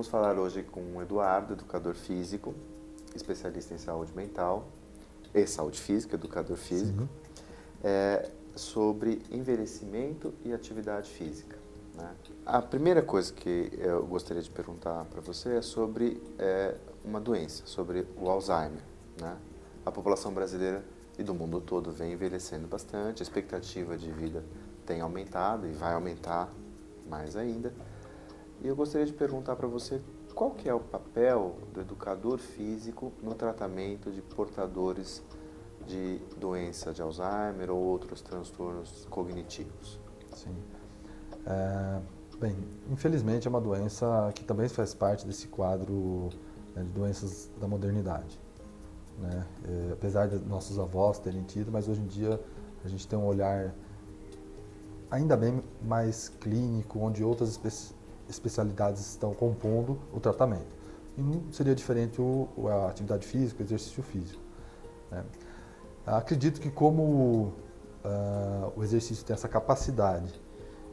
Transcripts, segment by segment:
vamos falar hoje com o Eduardo, educador físico, especialista em saúde mental e saúde física, educador físico, sobre envelhecimento e atividade física, né? A primeira coisa que eu gostaria de perguntar para você é sobre uma doença, sobre o Alzheimer, né? A população brasileira e do mundo todo vem envelhecendo bastante, a expectativa de vida tem aumentado e vai aumentar mais ainda. E eu gostaria de perguntar para você qual que é o papel do educador físico no tratamento de portadores de doença de Alzheimer ou outros transtornos cognitivos. Sim. Bem, infelizmente é uma doença que também faz parte desse quadro, né, de doenças da modernidade, né? Apesar de nossos avós terem tido, mas hoje em dia a gente tem um olhar ainda bem mais clínico, onde outras especialidades estão compondo o tratamento. E não seria diferente a atividade física, o exercício físico, né? Acredito que como o exercício tem essa capacidade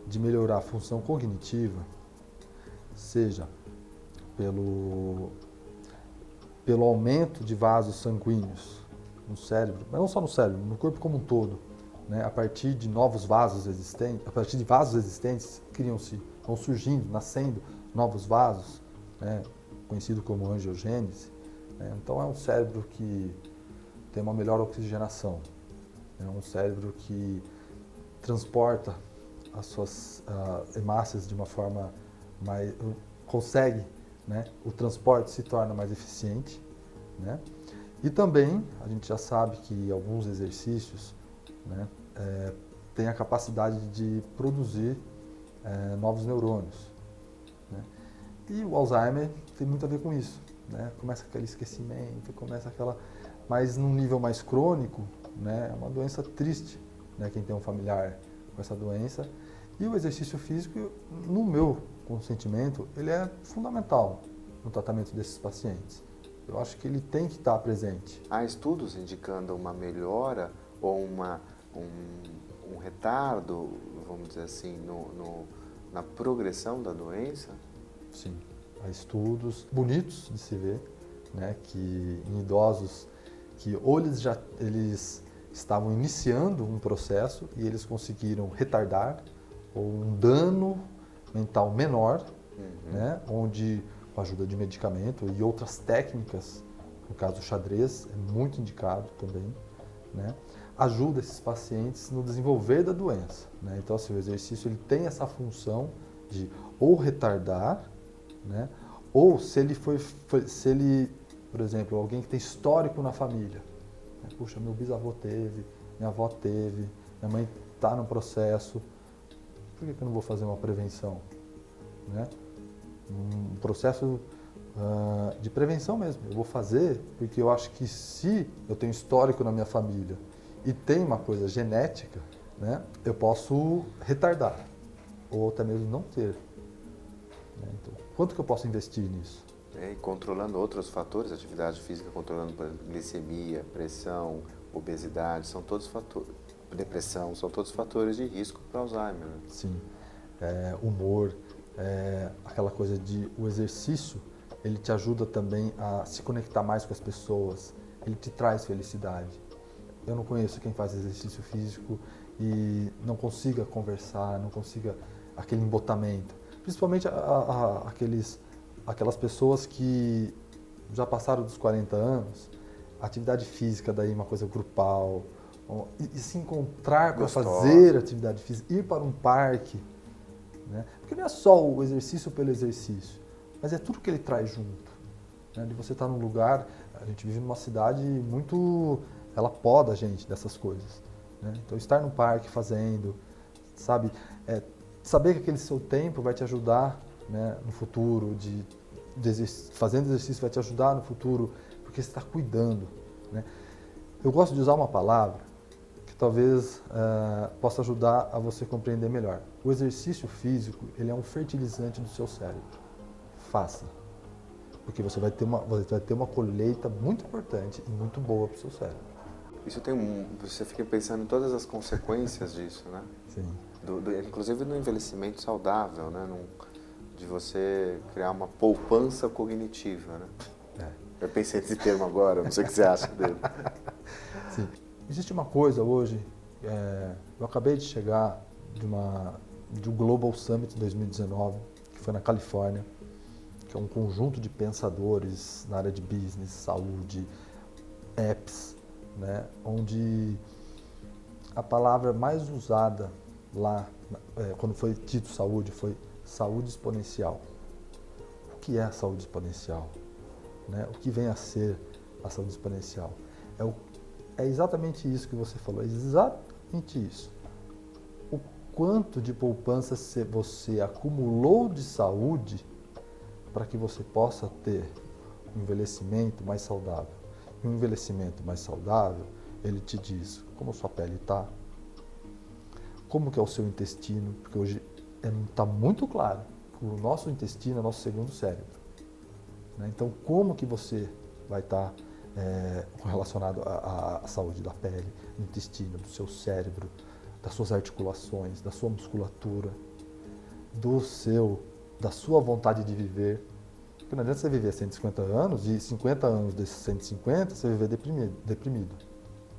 de melhorar a função cognitiva, seja pelo aumento de vasos sanguíneos no cérebro, mas não só no cérebro, no corpo como um todo, né? A partir de novos vasos existentes, a partir de vasos existentes, vão surgindo, nascendo novos vasos, né? Conhecido como angiogênese, né? Então é um cérebro que tem uma melhor oxigenação, é um cérebro que transporta as suas hemácias de uma forma mais... consegue, né? O transporte se torna mais eficiente, né? E também a gente já sabe que alguns exercícios, né, têm a capacidade de produzir novos neurônios, né? E o Alzheimer tem muito a ver com isso, né? Começa aquele esquecimento, mas num nível mais crônico, né? É uma doença triste, né? Quem tem um familiar com essa doença. E o exercício físico, no meu consentimento, ele é fundamental no tratamento desses pacientes. Eu acho que ele tem que estar presente. Há estudos indicando uma melhora ou um retardo, vamos dizer assim, na progressão da doença? Sim, há estudos bonitos de se ver, né, que em idosos que ou eles estavam iniciando um processo e eles conseguiram retardar ou um dano mental menor, né, onde com a ajuda de medicamento e outras técnicas, no caso do xadrez, é muito indicado também, né, ajuda esses pacientes no desenvolver da doença, né? Então, assim, o exercício ele tem essa função de ou retardar, né, ou se ele, por exemplo, alguém que tem histórico na família, né, puxa, meu bisavô teve, minha avó teve, minha mãe está no processo, por que eu não vou fazer uma prevenção, né? Um processo de prevenção mesmo. Eu vou fazer porque eu acho que se eu tenho histórico na minha família e tem uma coisa genética, né, eu posso retardar ou até mesmo não ter, né? Então, quanto que eu posso investir nisso? E controlando outros fatores, atividade física, controlando glicemia, pressão, obesidade, são todos fatores, depressão, são todos fatores de risco para Alzheimer, né? Sim, humor, aquela coisa o exercício, ele te ajuda também a se conectar mais com as pessoas, ele te traz felicidade. Eu não conheço quem faz exercício físico e não consiga conversar, não consiga aquele embotamento. Principalmente aquelas pessoas que já passaram dos 40 anos, a atividade física daí é uma coisa grupal, e se encontrar para fazer atividade física, ir para um parque, né? Porque não é só o exercício pelo exercício, mas é tudo que ele traz junto, né? De você estar num lugar, a gente vive numa cidade muito, ela poda a gente dessas coisas, né? Então estar no parque fazendo, sabe, saber que aquele seu tempo vai te ajudar, né, no futuro, fazendo exercício vai te ajudar no futuro, porque você está cuidando, né? Eu gosto de usar uma palavra que talvez possa ajudar a você compreender melhor. O exercício físico, ele é um fertilizante do seu cérebro. Faça, porque você vai ter uma colheita muito importante e muito boa para o seu cérebro. Você fica pensando em todas as consequências disso, né? Sim. Inclusive no envelhecimento saudável, né? de você criar uma poupança cognitiva, né? Eu pensei nesse termo agora, não sei o que você acha dele. Sim. Existe uma coisa hoje, eu acabei de chegar do Global Summit 2019, que foi na Califórnia, que é um conjunto de pensadores na área de business, saúde, apps, né, onde a palavra mais usada lá, quando foi dito saúde, foi saúde exponencial. O que é a saúde exponencial? Né? O que vem a ser a saúde exponencial? É exatamente isso que você falou, é exatamente isso. O quanto de poupança você acumulou de saúde para que você possa ter um envelhecimento mais saudável. E um envelhecimento mais saudável, ele te diz como sua pele está, como que é o seu intestino, porque hoje está muito claro que o nosso intestino é o nosso segundo cérebro. Né? Então, como que você vai estar relacionado à saúde da pele, do intestino, do seu cérebro, das suas articulações, da sua musculatura, da sua vontade de viver. Porque não adianta você viver 150 anos e 50 anos desses 150 você viver deprimido.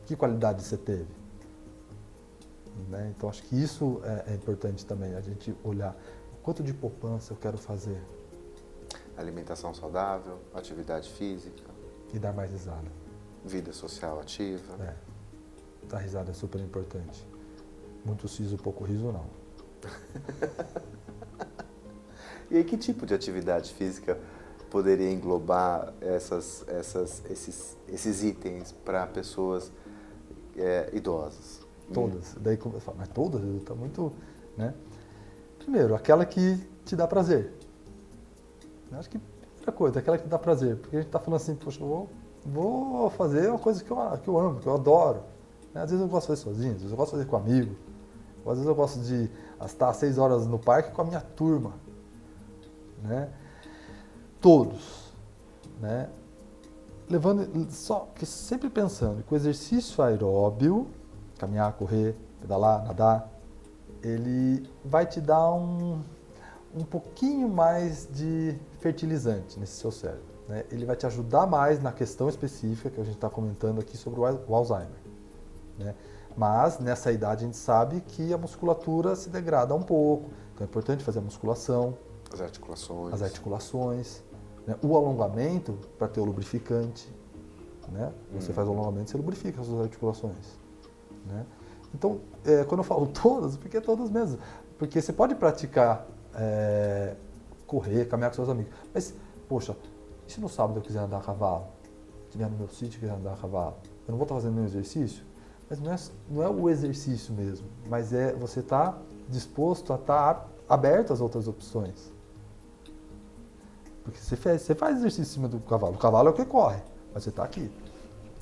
Que qualidade você teve? Né? Então, acho que isso é importante também, a gente olhar o quanto de poupança eu quero fazer. Alimentação saudável, atividade física. E dar mais risada. Vida social ativa. Dar risada é super importante. Muito siso, pouco riso, não. E aí, que tipo de atividade física poderia englobar esses itens para pessoas idosas? Todas. Daí como eu falo, mas todas? Está muito, né? Primeiro, aquela que te dá prazer. Eu acho que outra coisa, aquela que dá prazer. Porque a gente está falando assim, poxa, eu vou fazer uma coisa que eu amo, que eu adoro. Às vezes eu gosto de fazer sozinho, às vezes eu gosto de fazer com amigo. Às vezes eu gosto de estar às 6 horas no parque com a minha turma. Né? Todos. Né? Que sempre pensando que o exercício aeróbio, caminhar, correr, pedalar, nadar, ele vai te dar um pouquinho mais de fertilizante nesse seu cérebro. Né? Ele vai te ajudar mais na questão específica que a gente está comentando aqui sobre o Alzheimer. Né? Mas nessa idade a gente sabe que a musculatura se degrada um pouco, então é importante fazer a musculação. As articulações. Né? O alongamento para ter o lubrificante. Né? Você faz o alongamento, você lubrifica as suas articulações. Né? Então, quando eu falo todas, porque é todas mesmo. Porque você pode praticar correr, caminhar com seus amigos. Mas, poxa, e se no sábado eu quiser andar a cavalo? Estiver no meu sítio e quiser andar a cavalo? Eu não vou estar fazendo nenhum exercício? Mas não é o exercício mesmo. Mas é você estar disposto a estar aberto às outras opções. Porque você faz exercício em cima do cavalo. O cavalo é o que corre, mas você está aqui.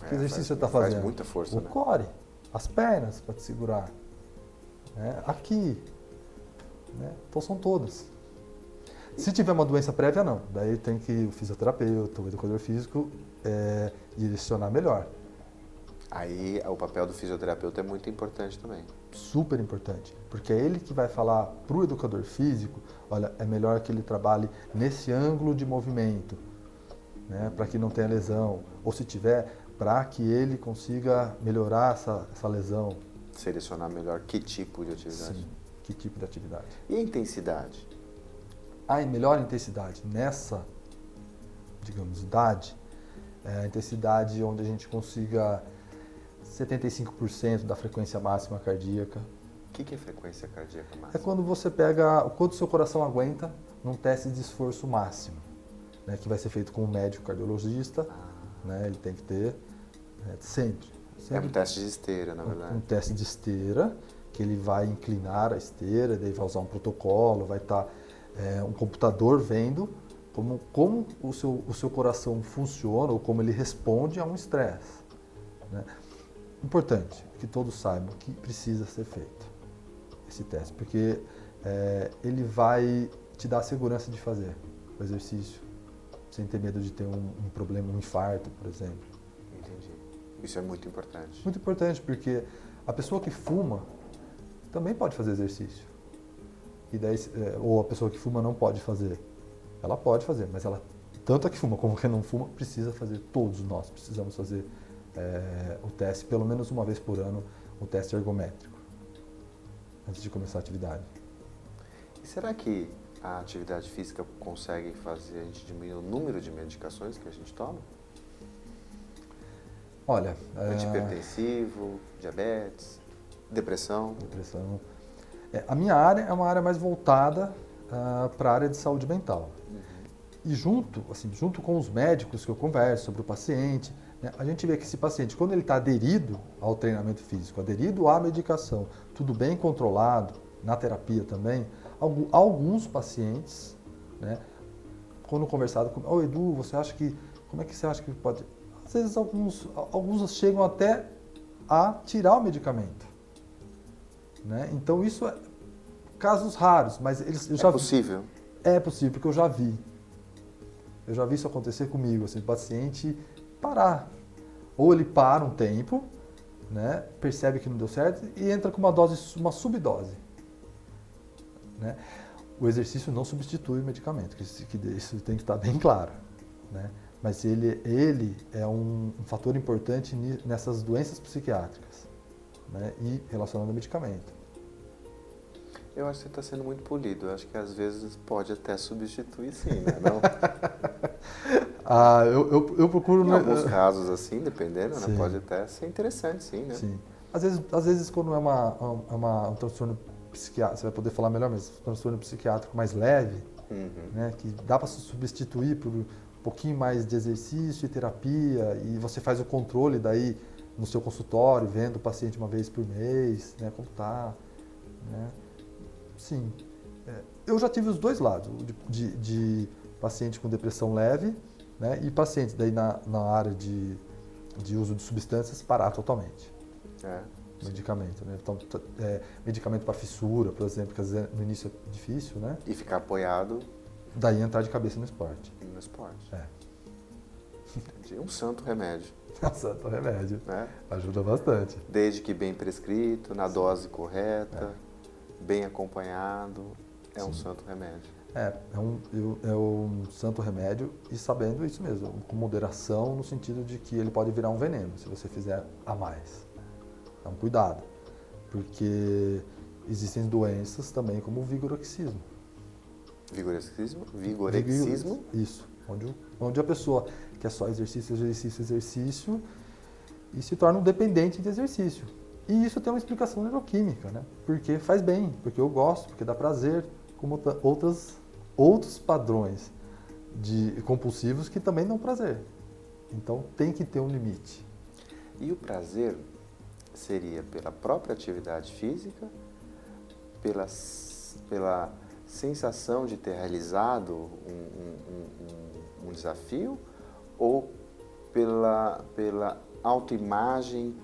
Que exercício você está fazendo? Faz muita força, o core, as pernas para te segurar. Né? Aqui. Né? Então são todas. Se tiver uma doença prévia, não. Daí tem que o fisioterapeuta, o educador físico direcionar melhor. Aí o papel do fisioterapeuta é muito importante também. Super importante, porque é ele que vai falar para o educador físico, olha, é melhor que ele trabalhe nesse ângulo de movimento, né, para que não tenha lesão, ou se tiver, para que ele consiga melhorar essa lesão. Selecionar melhor que tipo de atividade. Sim, que tipo de atividade. E a intensidade? A melhor intensidade nessa, digamos, idade, é a intensidade onde a gente consiga 75% da frequência máxima cardíaca. O que é frequência cardíaca máxima? É quando você pega o quanto o seu coração aguenta num teste de esforço máximo, né, que vai ser feito com um médico cardiologista, né, ele tem que ter sempre. É um teste de esteira, na verdade. Um teste de esteira, que ele vai inclinar a esteira, daí vai usar um protocolo, vai estar um computador vendo como o seu coração funciona ou como ele responde a um estresse. Né? Importante que todos saibam que precisa ser feito esse teste, porque ele vai te dar a segurança de fazer o exercício, sem ter medo de ter um problema, um infarto, por exemplo. Entendi. Isso é muito importante. Muito importante, porque a pessoa que fuma também pode fazer exercício. e daí, ou a pessoa que fuma não pode fazer. Ela pode fazer, mas ela, tanto a que fuma como a que não fuma, precisa fazer, todos nós precisamos fazer o teste, pelo menos uma vez por ano, o teste ergométrico, antes de começar a atividade. E será que a atividade física consegue fazer a gente diminuir o número de medicações que a gente toma? Olha, Antihipertensivo, diabetes, depressão? Depressão. A minha área é uma área mais voltada para a área de saúde mental. E junto com os médicos que eu converso sobre o paciente, né, a gente vê que esse paciente, quando ele está aderido ao treinamento físico, aderido à medicação, tudo bem controlado, na terapia também, alguns pacientes, né, quando conversado com, ô Edu, como é que você acha que pode... Às vezes alguns chegam até a tirar o medicamento. Né? Então isso é casos raros, mas eu já vi. Possível? É possível, porque eu já vi. Eu já vi isso acontecer comigo, assim, o paciente parar. Ou ele para um tempo, né, percebe que não deu certo e entra com uma subdose. Né? O exercício não substitui o medicamento, isso tem que estar bem claro. Né? Mas ele é um fator importante nessas doenças psiquiátricas, né, e relacionado ao medicamento. Eu acho que você está sendo muito polido. Eu acho que às vezes pode até substituir, sim, né? Não? Eu procuro... Em alguns casos, assim, dependendo, né? Sim. Pode até ser interessante, sim, né? Sim. Às vezes quando é um transtorno psiquiátrico, você vai poder falar melhor, mas um transtorno psiquiátrico mais leve, né, que dá para substituir por um pouquinho mais de exercício e terapia, e você faz o controle daí no seu consultório, vendo o paciente uma vez por mês, né, como está, né? Sim. Eu já tive os dois lados, de paciente com depressão leve, né, e pacientes daí na área de uso de substâncias parar totalmente. Medicamento, né? Então, medicamento para fissura, por exemplo, que às vezes no início é difícil, né? E ficar apoiado. Daí entrar de cabeça no esporte. No esporte. É. Um santo remédio. Um santo remédio. Né? Ajuda bastante. Desde que bem prescrito, na dose correta, bem acompanhado, é um santo remédio. É um santo remédio, e sabendo isso mesmo, com moderação, no sentido de que ele pode virar um veneno se você fizer a mais. Então, cuidado, porque existem doenças também como o vigorexismo. Vigorexismo? Vigorexismo? Isso, onde a pessoa quer só exercício e se torna um dependente de exercício. E isso tem uma explicação neuroquímica, né? Porque faz bem, porque eu gosto, porque dá prazer, como outros padrões compulsivos que também dão prazer. Então tem que ter um limite. E o prazer seria pela própria atividade física, pela sensação de ter realizado um desafio, ou pela autoimagem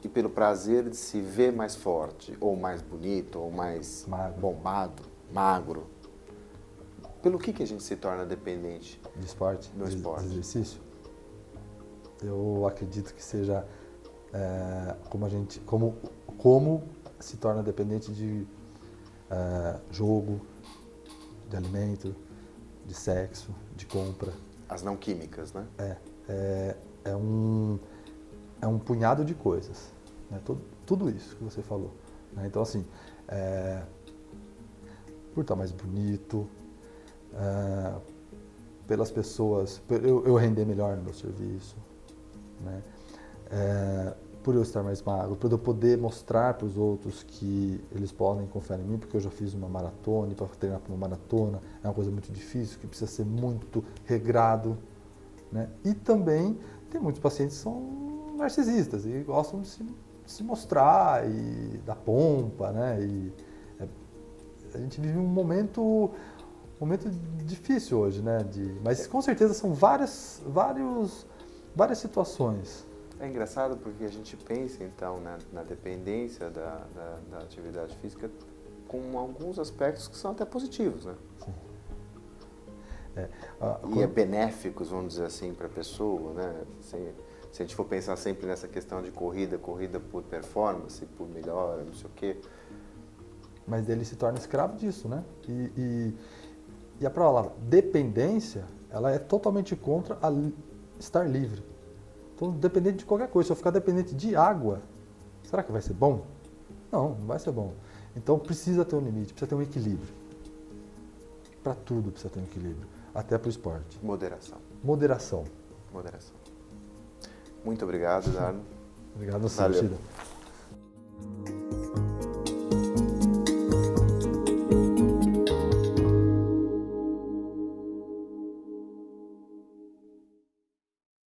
e pelo prazer de se ver mais forte, ou mais bonito, ou mais bombado, magro? Pelo que a gente se torna dependente? De esporte? No esporte. De exercício? Eu acredito que seja como se torna dependente de jogo, de alimento, de sexo, de compra. As não químicas, né? É um punhado de coisas, né? Tudo isso que você falou, né? Então, assim, por estar mais bonito, pelas pessoas, eu render melhor no meu serviço, né? Por eu estar mais magro, por eu poder mostrar para os outros que eles podem confiar em mim, porque eu já fiz uma maratona, e para treinar para uma maratona é uma coisa muito difícil, que precisa ser muito regrado, né? E também tem muitos pacientes que são narcisistas e gostam de se mostrar e dar pompa, né? E a gente vive um momento difícil hoje, né? Mas com certeza são várias situações. É engraçado porque a gente pensa, então, na dependência da atividade física com alguns aspectos que são até positivos, né? Sim. É benéficos, vamos dizer assim, para a pessoa, né? Se a gente for pensar sempre nessa questão de corrida por performance, por melhora, não sei o quê, mas ele se torna escravo disso, né? E a palavra dependência, ela é totalmente contra estar livre. Então, dependente de qualquer coisa, se eu ficar dependente de água, será que vai ser bom? Não vai ser bom. Então, precisa ter um limite, precisa ter um equilíbrio. Para tudo precisa ter um equilíbrio, até para o esporte. Moderação. Moderação. Moderação. Muito obrigado, Darno. Obrigado a você, Valeu. Cida.